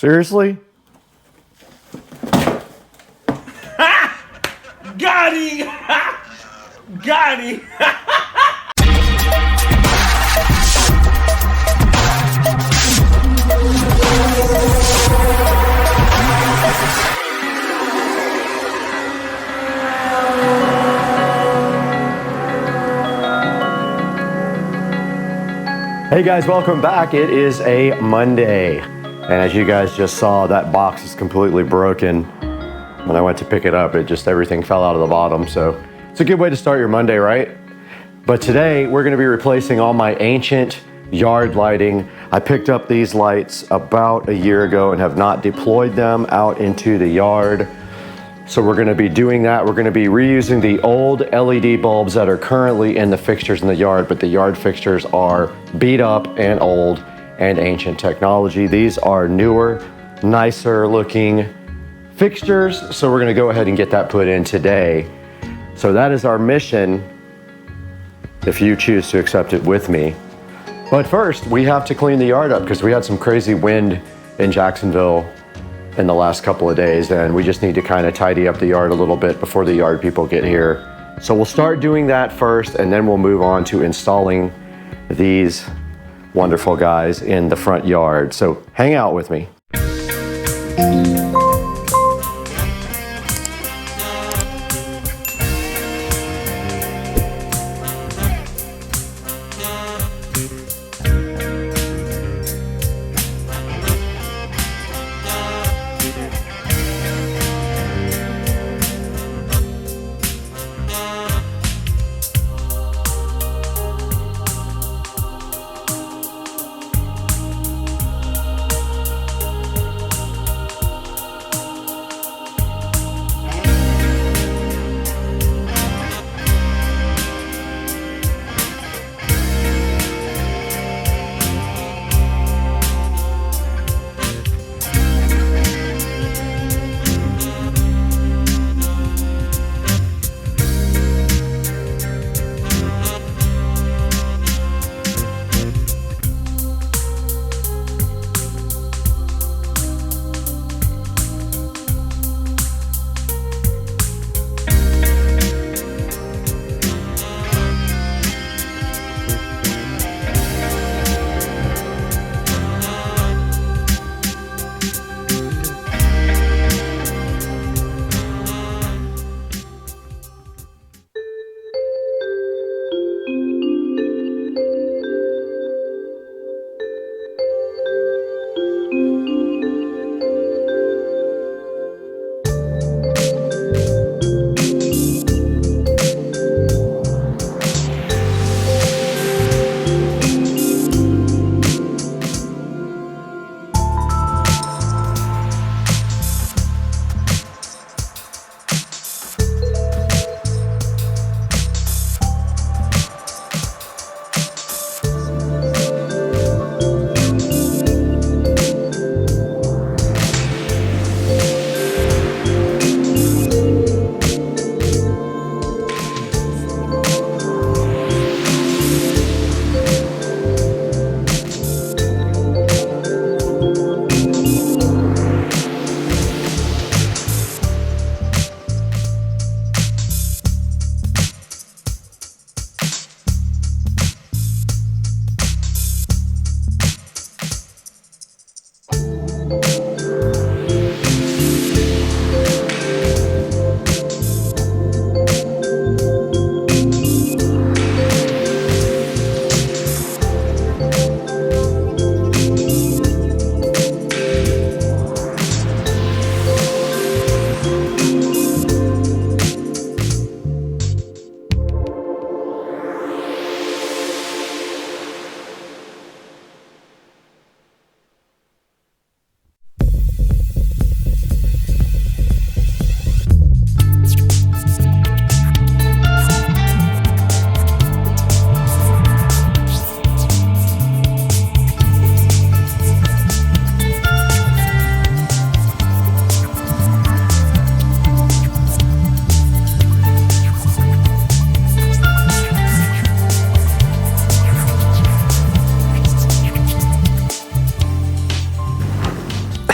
Seriously? Got him! Got him! Hey guys, welcome back. It is a Monday. And as you guys just saw, that box is completely broken. When I went to pick it up, everything fell out of the bottom. So it's a good way to start your Monday, right? But today we're gonna be replacing all my ancient yard lighting. I picked up these lights about a year ago and have not deployed them out into the yard. So we're gonna be doing that. We're gonna be reusing the old LED bulbs that are currently in the fixtures in the yard, but the yard fixtures are beat up and old and ancient technology. These are newer, nicer looking fixtures. So we're gonna go ahead and get that put in today. So that is our mission, if you choose to accept it with me. But first, we have to clean the yard up because we had some crazy wind in Jacksonville in the last couple of days, and we just need to kind of tidy up the yard a little bit before the yard people get here. So we'll start doing that first, and then we'll move on to installing these wonderful guys in the front yard. So hang out with me.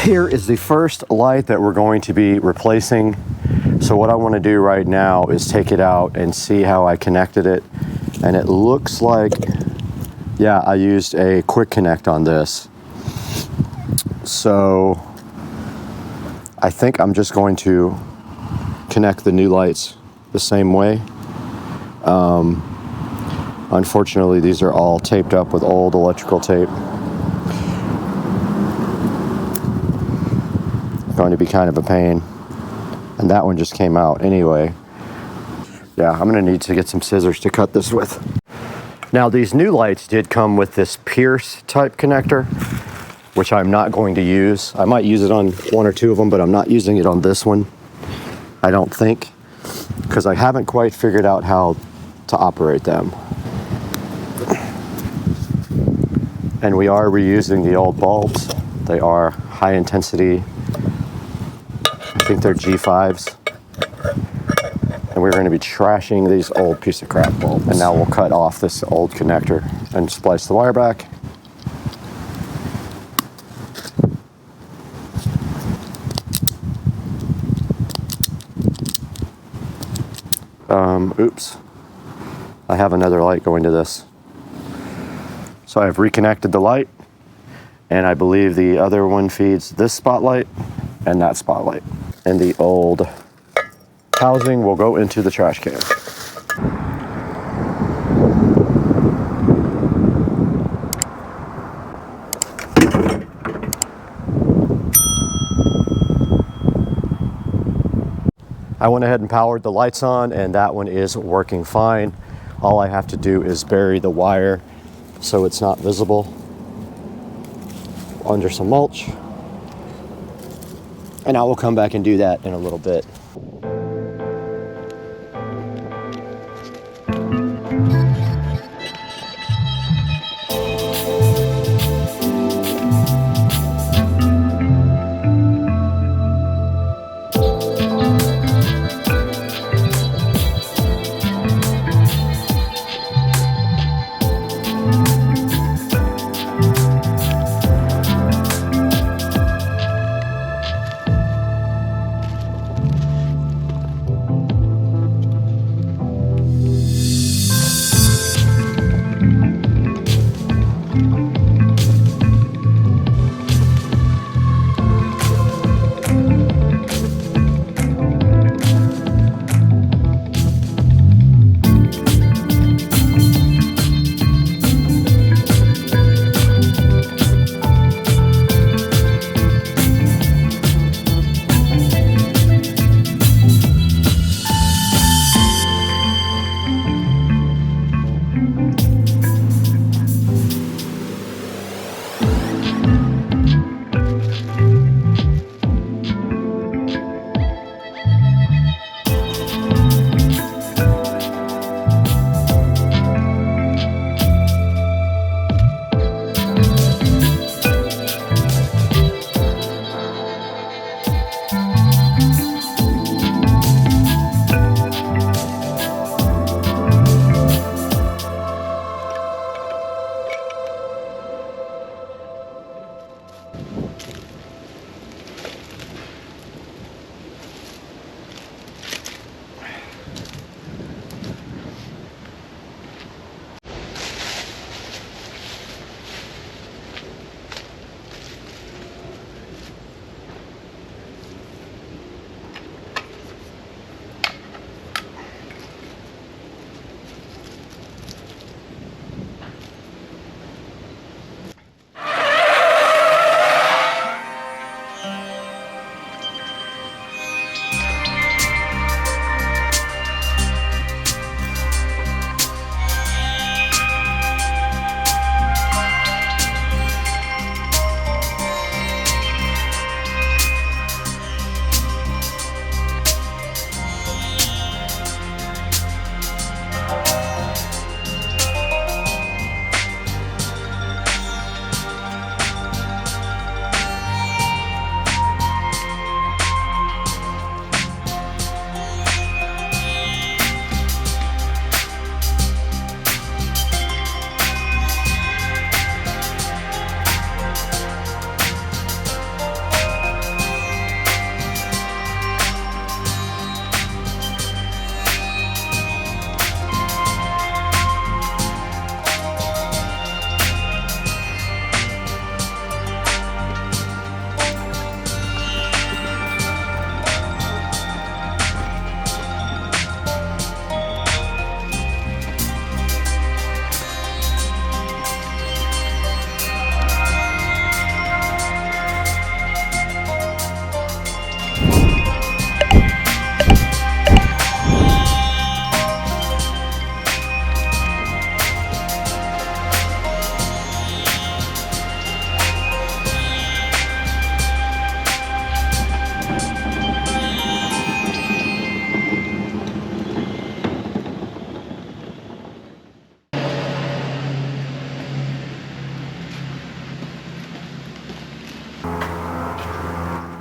Here is the first light that we're going to be replacing. So what I want to do right now is take it out and see how I connected it. And it looks like, yeah, I used a quick connect on this. So I think I'm just going to connect the new lights the same way. Unfortunately, these are all taped up with old electrical tape. Going to be kind of a pain. And that one just came out anyway. Yeah, I'm gonna need to get some scissors to cut this with. Now, these new lights did come with this Pierce type connector, which I'm not going to use. I might use it on one or two of them, but I'm not using it on this one, I don't think, because I haven't quite figured out how to operate them. And we are reusing the old bulbs. They are high intensity, I think they're G5s. And we're going to be trashing these old piece of crap bulbs. And now we'll cut off this old connector and splice the wire back. Oops. I have another light going to this. So I've reconnected the light, and I believe the other one feeds this spotlight and that spotlight. And the old housing will go into the trash can. I went ahead and powered the lights on, and that one is working fine. All I have to do is bury the wire so it's not visible under some mulch. And I will come back and do that in a little bit.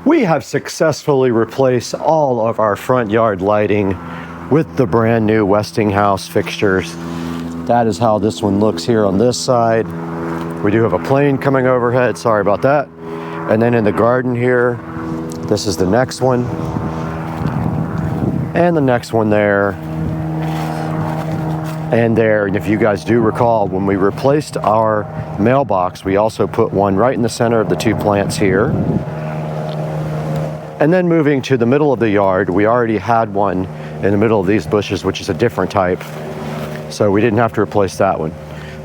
We have successfully replaced all of our front yard lighting with the brand new Westinghouse fixtures. That is how this one looks here on this side. We do have a plane coming overhead, sorry about that. And then in the garden here, this is the next one. And the next one there. And there, and if you guys do recall, when we replaced our mailbox, we also put one right in the center of the two plants here. And then moving to the middle of the yard, we already had one in the middle of these bushes, which is a different type. So we didn't have to replace that one.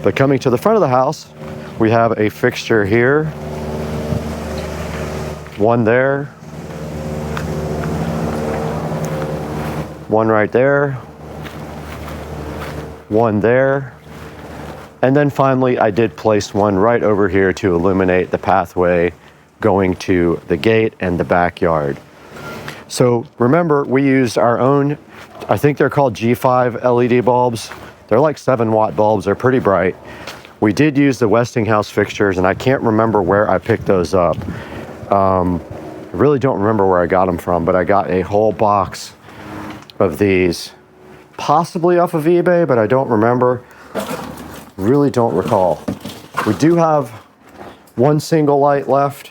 But coming to the front of the house, we have a fixture here. One there. One right there. One there. And then finally, I did place one right over here to illuminate the pathway going to the gate and the backyard. So remember, we used our own, I think they're called G5 LED bulbs. They're like 7-watt bulbs, they're pretty bright. We did use the Westinghouse fixtures, and I can't remember where I picked those up. I really don't remember where I got them from, but I got a whole box of these, possibly off of eBay, but I don't remember. Really don't recall. We do have one single light left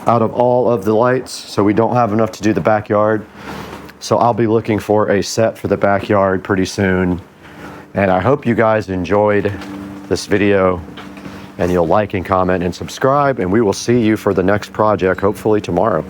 out of all of the lights, so we don't have enough to do the backyard. So I'll be looking for a set for the backyard pretty soon. And I hope you guys enjoyed this video, and you'll like and comment and subscribe, and we will see you for the next project, hopefully tomorrow.